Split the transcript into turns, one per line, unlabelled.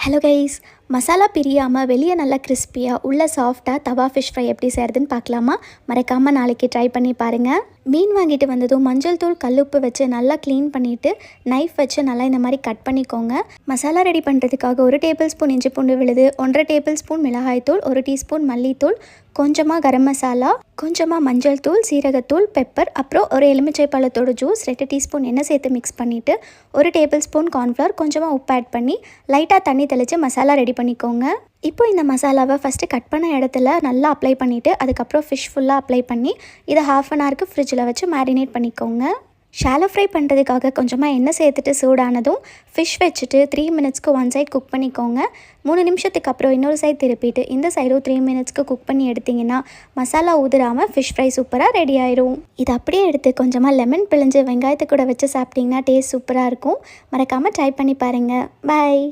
Hello guys, masala பிரியாமல் வெளியே நல்லா கிறிஸ்பியாக உள்ள சாஃப்டாக தவா ஃபிஷ் ஃப்ரை எப்படி செய்கிறதுன்னு பார்க்கலாமா? மறக்காமல் நாளைக்கு ட்ரை பண்ணி பாருங்கள். மீன் வாங்கிட்டு வந்ததும் மஞ்சள் தூள் கல்லுப்பு வச்சு நல்லா க்ளீன் பண்ணிவிட்டு நைஃப் வச்சு நல்லா இந்த மாதிரி கட் பண்ணிக்கோங்க. மசாலா ரெடி பண்ணுறதுக்காக 1 டேபிள் ஸ்பூன் இஞ்சி பூண்டு விழுது, 1.5 டேபிள் ஸ்பூன் மிளகாய்த்தூள், 1 டீஸ்பூன் மல்லித்தூள், கொஞ்சமாக கரம் மசாலா, கொஞ்சமாக மஞ்சள் தூள், சீரகத்தூள், பெப்பர், அப்புறம் ஒரு எலுமிச்சை பழத்தோட ஜூஸ், 2 டீஸ்பூன் எண்ணெய் சேர்த்து மிக்ஸ் பண்ணிவிட்டு 1 டேபிள் ஸ்பூன் கார்ன்ஃப்ளவர், கொஞ்சமாக உப்பு ஆட் பண்ணி லைட்டாக தண்ணி தெளித்து மசாலா ரெடி பண்ணிக்கோங்க. இப்போ இந்த மசாலாவை ஃபஸ்ட்டு கட் பண்ண இடத்துல நல்லா அப்ளை பண்ணிவிட்டு அதுக்கப்புறம் ஃபிஷ் ஃபுல்லாக அப்ளை பண்ணி இதை 1/2 அன் ஹவருக்கு ஃப்ரிட்ஜில் வச்சு மேரினேட் பண்ணிக்கோங்க. ஷாலோ ஃப்ரை பண்ணுறதுக்காக கொஞ்சமாக எண்ணெய் சேர்த்துட்டு சூடானதும் ஃபிஷ் வச்சுட்டு 3 மினிட்ஸ்க்கு 1 சைட் குக் பண்ணிக்கோங்க. 3 நிமிஷத்துக்கு அப்புறம் இன்னொரு சைட் திருப்பிட்டு இந்த சைடும் 3 மினிட்ஸ்க்கு குக் பண்ணி எடுத்திங்கன்னா மசாலா ஊதுராமல் ஃபிஷ் ஃப்ரை சூப்பராக ரெடி ஆயிரும். இது அப்படியே எடுத்து கொஞ்சமாக லெமன் பிழிஞ்சு வெங்காயத்தை கூட வச்சு சாப்பிட்டிங்கன்னா டேஸ்ட் சூப்பராக இருக்கும். மறக்காமல் ட்ரை பண்ணி பாருங்கள். பாய்.